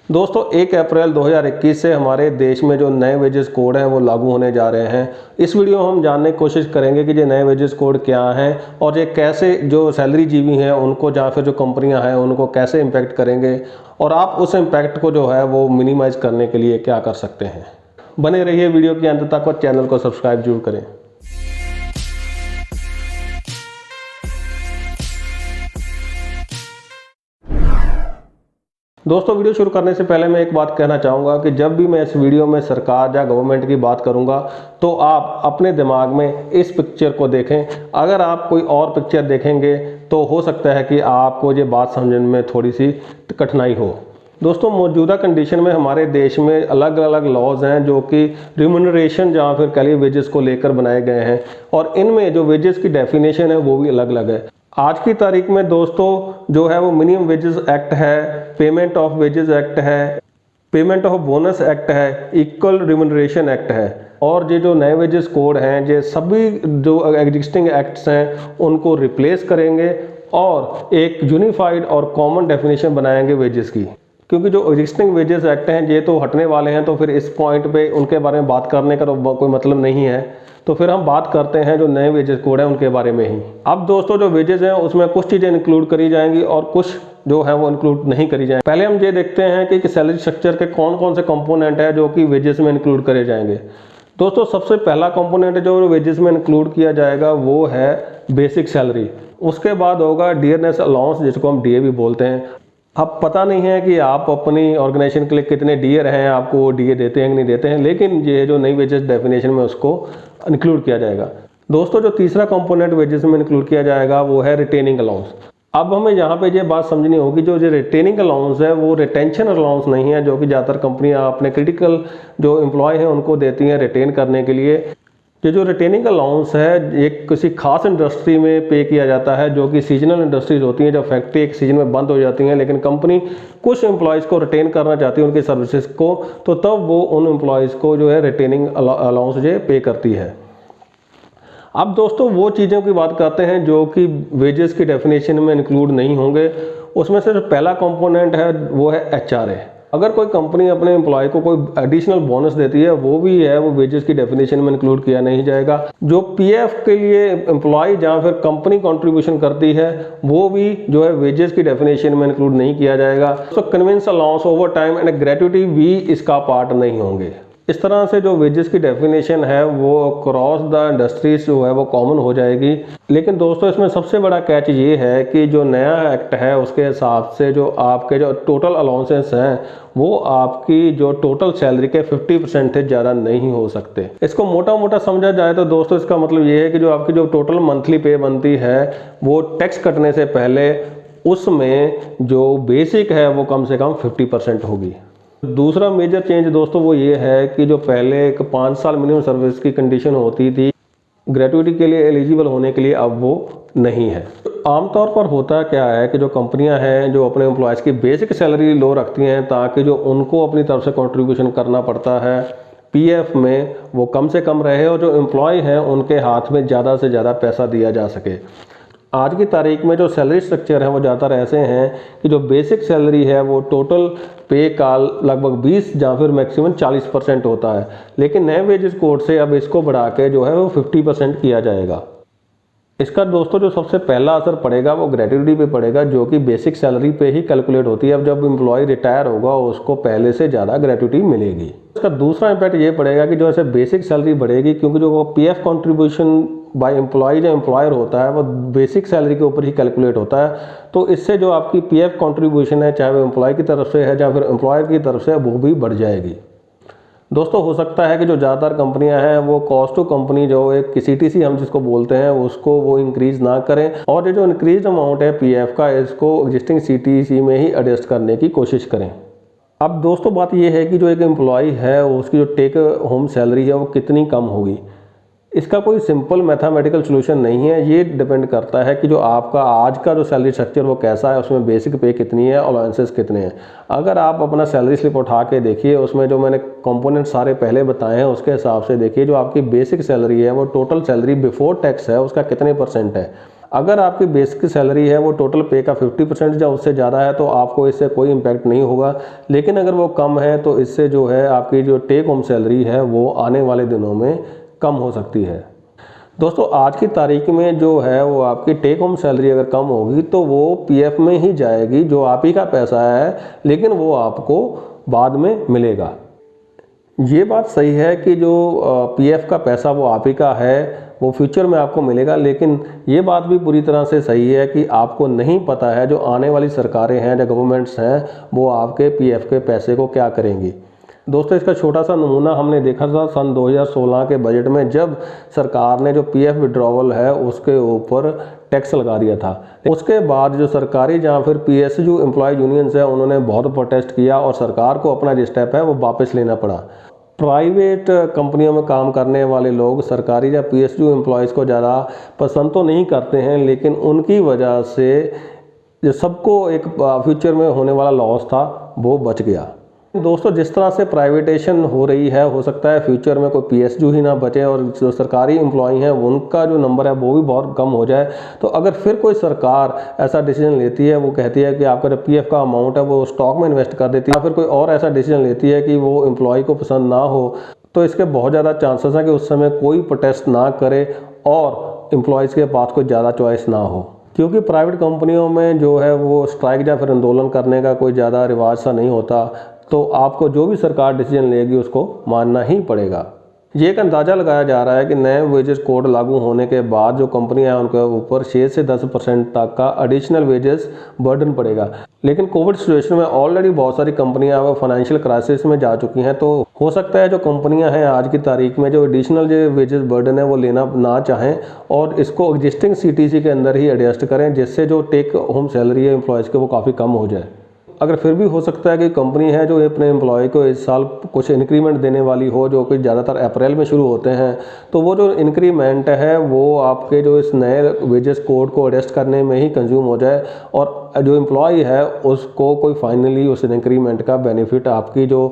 दोस्तों 1 अप्रैल 2021 से हमारे देश में जो नए वेजेस कोड हैं वो लागू होने जा रहे हैं। इस वीडियो में हम जानने की कोशिश करेंगे कि ये नए वेजेस कोड क्या हैं और ये कैसे जो सैलरी जीवी हैं उनको या फिर जो कंपनियां हैं उनको कैसे इम्पैक्ट करेंगे और आप उस इम्पैक्ट को जो है वो मिनिमाइज़ करने के लिए क्या कर सकते हैं। बने रहिए वीडियो के अंत तक और चैनल को सब्सक्राइब जरूर करें। दोस्तों वीडियो शुरू करने से पहले मैं एक बात कहना चाहूँगा कि जब भी मैं इस वीडियो में सरकार या गवर्नमेंट की बात करूँगा तो आप अपने दिमाग में इस पिक्चर को देखें। अगर आप कोई और पिक्चर देखेंगे तो हो सकता है कि आपको ये बात समझने में थोड़ी सी कठिनाई हो। दोस्तों मौजूदा कंडीशन में हमारे देश में अलग अलग लॉज हैं जो कि रिम्यूनरेशन या फिर कह लीजिए वेजेस को लेकर बनाए गए हैं और इनमें जो वेजेस की डेफिनेशन है वो भी अलग अलग है। आज की तारीख में दोस्तों जो है वो मिनिमम वेजेस एक्ट है, पेमेंट ऑफ वेजेस एक्ट है, पेमेंट ऑफ बोनस एक्ट है, इक्वल रिम्यूनरेशन एक्ट है और ये जो नए वेजेस कोड हैं ये सभी जो एग्जिस्टिंग एक्ट्स हैं उनको रिप्लेस करेंगे और एक यूनिफाइड और कॉमन डेफिनेशन बनाएंगे वेजेस की। क्योंकि जो एग्जिस्टिंग वेजेस एक्ट हैं ये तो हटने वाले हैं तो फिर इस पॉइंट पे उनके बारे में बात करने का तो कोई मतलब नहीं है। तो फिर हम बात करते हैं जो नए वेजेस कोड हैं उनके बारे में ही। अब दोस्तों जो वेजेस हैं उसमें कुछ चीज़ें इंक्लूड करी जाएंगी और कुछ जो है वो इंक्लूड नहीं करी जाएंगी। पहले हम ये देखते हैं कि सैलरी स्ट्रक्चर के कौन कौन से कंपोनेंट है जो कि वेजेस में इंक्लूड करे जाएंगे। दोस्तों सबसे पहला कंपोनेंट जो वेजेस में इंक्लूड किया जाएगा वो है बेसिक सैलरी। उसके बाद होगा डियरनेस अलाउंस जिसको हम डीए भी बोलते हैं। अब पता नहीं है कि आप अपनी ऑर्गेनाइजेशन के लिए कितने डीए हैं, आपको वो डीए देते हैं कि नहीं देते हैं, लेकिन ये जो नई वेजेस डेफिनेशन में उसको इंक्लूड किया जाएगा। दोस्तों जो तीसरा कंपोनेंट वेजेस में इंक्लूड किया जाएगा वो है रिटेनिंग अलाउंस। अब हमें यहाँ पे ये बात समझनी होगी जो रिटेनिंग अलाउंस है वो रिटेंशन अलाउंस नहीं है जो कि ज़्यादातर कंपनियाँ अपने क्रिटिकल जो एम्प्लॉय हैं उनको देती हैं रिटेन करने के लिए। ये जो रिटेनिंग अलाउंस है ये किसी खास इंडस्ट्री में पे किया जाता है जो कि सीजनल इंडस्ट्रीज होती हैं। जब फैक्ट्री एक सीजन में बंद हो जाती हैं लेकिन कंपनी कुछ एम्प्लॉयज़ को रिटेन करना चाहती है उनकी सर्विसेज को, तो तब वो उन एम्प्लॉयज़ को जो है रिटेनिंग अलाउंस ये पे करती है। अब दोस्तों वो चीज़ों की बात करते हैं जो कि वेजेस की डेफिनेशन में इंक्लूड नहीं होंगे। उसमें से जो पहला कंपोनेंट है वो है एचआरए। अगर कोई कंपनी अपने एम्प्लॉय को कोई एडिशनल बोनस देती है वो भी है वो वेजेस की डेफिनेशन में इंक्लूड किया नहीं जाएगा। जो पीएफ के लिए एम्प्लॉय जहाँ फिर कंपनी कंट्रीब्यूशन करती है वो भी जो है वेजेस की डेफिनेशन में इंक्लूड नहीं किया जाएगा। तो convince allowance, over time and gratuity भी इसका पार्ट नहीं होंगे। इस तरह से जो वेजेस की डेफिनेशन है वो क्रॉस द इंडस्ट्रीज जो है वो कॉमन हो जाएगी। लेकिन दोस्तों इसमें सबसे बड़ा कैच ये है कि जो नया एक्ट है उसके हिसाब से जो आपके जो टोटल अलाउंसेस हैं वो आपकी जो टोटल सैलरी के 50% से ज़्यादा नहीं हो सकते। इसको मोटा मोटा समझा जाए तो दोस्तों इसका मतलब ये है कि जो आपकी जो टोटल मंथली पे बनती है वो टैक्स कटने से पहले उसमें जो बेसिक है वो कम से कम 50% होगी। दूसरा मेजर चेंज दोस्तों वो ये है कि जो पहले एक 5 साल मिनिमम सर्विस की कंडीशन होती थी ग्रेट्युटी के लिए एलिजिबल होने के लिए, अब वो नहीं है। आमतौर पर होता क्या है कि जो कंपनियां हैं जो अपने एम्प्लॉयज़ की बेसिक सैलरी लो रखती हैं ताकि जो उनको अपनी तरफ से कंट्रीब्यूशन करना पड़ता है पीएफ में वो कम से कम रहे और जो एम्प्लॉय हैं उनके हाथ में ज़्यादा से ज़्यादा पैसा दिया जा सके। आज की तारीख में जो सैलरी स्ट्रक्चर है वो ज़्यादातर ऐसे हैं कि जो बेसिक सैलरी है वो टोटल पे का लगभग 20 या फिर मैक्सिमम 40% होता है, लेकिन नए वेजेस कोड से अब इसको बढ़ा के जो है वो 50% किया जाएगा। इसका दोस्तों जो सबसे पहला असर पड़ेगा वो ग्रेट्युटी पे पड़ेगा जो कि बेसिक सैलरी पे ही कैलकुलेट होती है। अब जब एम्प्लॉय रिटायर होगा उसको पहले से ज़्यादा ग्रेट्युटी मिलेगी। इसका दूसरा इम्पैक्ट ये पड़ेगा कि जो ऐसे बेसिक सैलरी बढ़ेगी क्योंकि जो पीएफ कंट्रीब्यूशन बाय एम्प्लॉय जो एम्प्लॉयर होता है वो बेसिक सैलरी के ऊपर ही कैलकुलेट होता है। तो इससे जो आपकी पीएफ कंट्रीब्यूशन है चाहे वो एम्प्लॉय की तरफ से है या फिर एम्प्लॉयर की तरफ से वो भी बढ़ जाएगी। दोस्तों हो सकता है कि जो ज़्यादातर कंपनियां हैं वो कॉस्ट टू कंपनी जो एक सीटीसी हम जिसको बोलते हैं उसको वो इंक्रीज ना करें और ये जो इंक्रीज अमाउंट है पीएफ का इसको एग्जिस्टिंग सीटीसी में ही एडजस्ट करने की कोशिश करें। अब दोस्तों बात ये है कि जो एक एम्प्लॉय है उसकी जो टेक होम सैलरी है वो कितनी कम होगी। इसका कोई सिंपल मैथमेटिकल सॉल्यूशन नहीं है, ये डिपेंड करता है कि जो आपका आज का जो सैलरी स्ट्रक्चर वो कैसा है, उसमें बेसिक पे कितनी है, अलाउंसेस कितने हैं। अगर आप अपना सैलरी स्लिप उठा के देखिए उसमें जो मैंने कंपोनेंट सारे पहले बताए हैं उसके हिसाब से देखिए जो आपकी बेसिक सैलरी है वो टोटल सैलरी बिफोर टैक्स है उसका कितने % है। अगर आपकी बेसिक सैलरी है वो टोटल पे का 50% या उससे ज़्यादा है तो आपको इससे कोई इम्पैक्ट नहीं होगा, लेकिन अगर वो कम है तो इससे जो है आपकी जो टेक होम सैलरी है वो आने वाले दिनों में कम हो सकती है। दोस्तों आज की तारीख में जो है वो आपकी टेक होम सैलरी अगर कम होगी तो वो पीएफ में ही जाएगी, जो आप ही का पैसा है, लेकिन वो आपको बाद में मिलेगा। ये बात सही है कि जो पीएफ का पैसा वो आप ही का है, वो फ्यूचर में आपको मिलेगा, लेकिन ये बात भी पूरी तरह से सही है कि आपको नहीं पता है जो आने वाली सरकारें हैं, जो गवर्नमेंट्स हैं, वो आपके पीएफ के पैसे को क्या करेंगी। दोस्तों इसका छोटा सा नमूना हमने देखा था सन 2016 के बजट में, जब सरकार ने जो पीएफ विड्रॉवल है उसके ऊपर टैक्स लगा दिया था। उसके बाद जो सरकारी या फिर पीएसयू एम्प्लॉय यूनियंस है उन्होंने बहुत प्रोटेस्ट किया और सरकार को अपना जो स्टेप है वो वापस लेना पड़ा। प्राइवेट कंपनियों में काम करने वाले लोग सरकारी या पीएसयू एम्प्लॉयज़ को ज़्यादा पसंद तो नहीं करते हैं, लेकिन उनकी वजह से जो सबको एक फ्यूचर में होने वाला लॉस था वो बच गया। दोस्तों जिस तरह से प्राइवेटेशन हो रही है, हो सकता है फ्यूचर में कोई पीएसयू ही ना बचे और जो सरकारी एम्प्लॉय हैं उनका जो नंबर है वो भी बहुत कम हो जाए। तो अगर फिर कोई सरकार ऐसा डिसीजन लेती है, वो कहती है कि आपका जो पीएफ का अमाउंट है वो स्टॉक में इन्वेस्ट कर देती है, या फिर कोई और ऐसा डिसीजन लेती है कि वो एम्प्लॉय को पसंद ना हो, तो इसके बहुत ज़्यादा चांसेस हैं कि उस समय कोई प्रोटेस्ट ना करे और एम्प्लॉयज़ के पास कोई ज़्यादा चॉइस ना हो, क्योंकि प्राइवेट कंपनियों में जो है वो स्ट्राइक या फिर आंदोलन करने का कोई ज़्यादा रिवाज सा नहीं होता। तो आपको जो भी सरकार डिसीजन लेगी उसको मानना ही पड़ेगा। ये एक अंदाज़ा लगाया जा रहा है कि नए वेजेस कोड लागू होने के बाद जो कंपनियां हैं उनके ऊपर 6 से 10% तक का एडिशनल वेजेस बर्डन पड़ेगा। लेकिन कोविड सिचुएशन में ऑलरेडी बहुत सारी कंपनियां वो फाइनेंशियल क्राइसिस में जा चुकी हैं, तो हो सकता है जो कंपनियां हैं आज की तारीख में जो एडिशनल जो वेजेस बर्डन है वो लेना ना चाहें और इसको एग्जिस्टिंग सीटीसी के अंदर ही एडजस्ट करें, जिससे जो टेक होम सैलरी है एम्प्लॉयज़ के वो काफ़ी कम हो जाए। अगर फिर भी हो सकता है कि कंपनी है जो अपने एम्प्लॉय को इस साल कुछ इंक्रीमेंट देने वाली हो, जो कि ज़्यादातर अप्रैल में शुरू होते हैं, तो वो जो इंक्रीमेंट है वो आपके जो इस नए वेजेस कोड को एडजस्ट करने में ही कंज्यूम हो जाए और जो एम्प्लॉय है उसको कोई फाइनली उस इंक्रीमेंट का बेनिफिट आपकी जो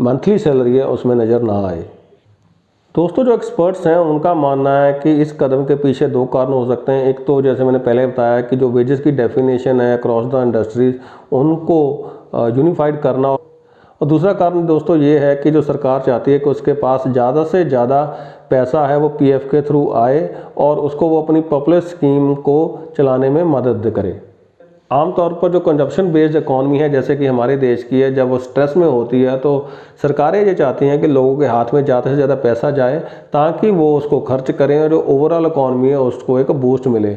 मंथली सैलरी है उसमें नज़र ना आए। दोस्तों जो एक्सपर्ट्स हैं उनका मानना है कि इस कदम के पीछे दो कारण हो सकते हैं। एक तो जैसे मैंने पहले बताया कि जो वेजेस की डेफिनेशन है अक्रॉस द इंडस्ट्रीज उनको यूनिफाइड करना, और दूसरा कारण दोस्तों ये है कि जो सरकार चाहती है कि उसके पास ज़्यादा से ज़्यादा पैसा है वो पीएफ के थ्रू आए और उसको वो अपनी पॉपुलर स्कीम को चलाने में मदद करे। आमतौर पर जो कंजप्शन बेस्ड इकॉनमी है जैसे कि हमारे देश की है, जब वो स्ट्रेस में होती है तो सरकारें ये चाहती हैं कि लोगों के हाथ में ज़्यादा से ज़्यादा पैसा जाए ताकि वो उसको खर्च करें और जो ओवरऑल इकॉनमी है उसको एक बूस्ट मिले।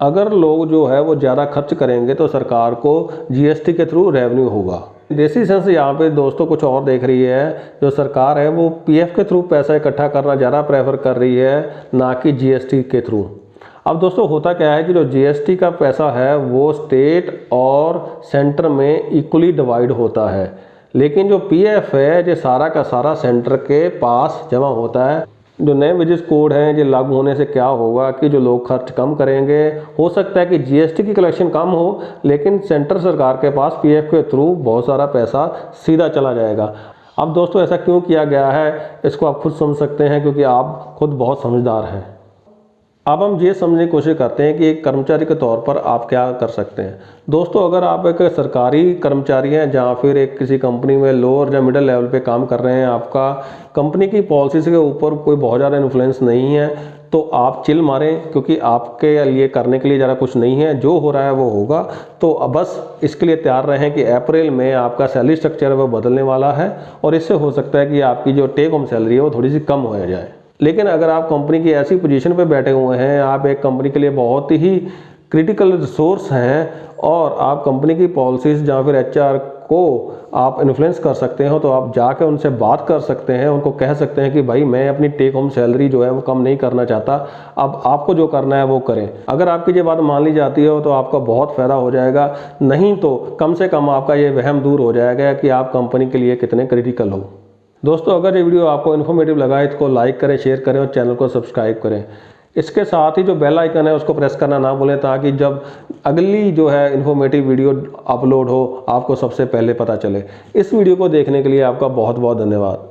अगर लोग जो है वो ज़्यादा खर्च करेंगे तो सरकार को जीएसटी के थ्रू रेवेन्यू होगा। देसी सेंस यहाँ पे दोस्तों कुछ और देख रही है, जो सरकार है वो पीएफ के थ्रू पैसा इकट्ठा करना ज़्यादा प्रेफर कर रही है, ना कि जीएसटी के थ्रू। अब दोस्तों होता क्या है कि जो जीएसटी का पैसा है वो स्टेट और सेंटर में इक्वली डिवाइड होता है, लेकिन जो पीएफ है ये सारा का सारा सेंटर के पास जमा होता है। जो नए वेजेस कोड हैं ये लागू होने से क्या होगा कि जो लोग खर्च कम करेंगे, हो सकता है कि जीएसटी की कलेक्शन कम हो, लेकिन सेंटर सरकार के पास पीएफ के थ्रू बहुत सारा पैसा सीधा चला जाएगा। अब दोस्तों ऐसा क्यों किया गया है इसको आप खुद समझ सकते हैं, क्योंकि आप खुद बहुत समझदार हैं। अब हम ये समझने की कोशिश करते हैं कि एक कर्मचारी के तौर पर आप क्या कर सकते हैं। दोस्तों अगर आप एक सरकारी कर्मचारी हैं या फिर एक किसी कंपनी में लोअर या मिडिल लेवल पे काम कर रहे हैं, आपका कंपनी की पॉलिसीज़ के ऊपर कोई बहुत ज़्यादा इन्फ्लुएंस नहीं है, तो आप चिल मारें, क्योंकि आपके लिए करने के लिए ज़्यादा कुछ नहीं है, जो हो रहा है वो होगा। तो बस इसके लिए तैयार रहें कि अप्रैल में आपका सैलरी स्ट्रक्चर है वो बदलने वाला है और इससे हो सकता है कि आपकी जो टेक होम सैलरी है वो थोड़ी सी कम हो जाए। लेकिन अगर आप कंपनी की ऐसी पोजीशन पे बैठे हुए हैं, आप एक कंपनी के लिए बहुत ही क्रिटिकल रिसोर्स हैं और आप कंपनी की पॉलिसीज़ या फिर एचआर को आप इन्फ्लुएंस कर सकते हो, तो आप जाके उनसे बात कर सकते हैं, उनको कह सकते हैं कि भाई मैं अपनी टेक होम सैलरी जो है वो कम नहीं करना चाहता, अब आपको जो करना है वो करें। अगर आपकी ये बात मान ली जाती है तो आपका बहुत फ़ायदा हो जाएगा, नहीं तो कम से कम आपका ये वहम दूर हो जाएगा कि आप कंपनी के लिए कितने क्रिटिकल हो। दोस्तों अगर ये वीडियो आपको इन्फॉर्मेटिव लगा है इसको लाइक करें, शेयर करें और चैनल को सब्सक्राइब करें। इसके साथ ही जो बेल आइकन है उसको प्रेस करना ना भूलें, ताकि जब अगली जो है इन्फॉर्मेटिव वीडियो अपलोड हो आपको सबसे पहले पता चले। इस वीडियो को देखने के लिए आपका बहुत बहुत धन्यवाद।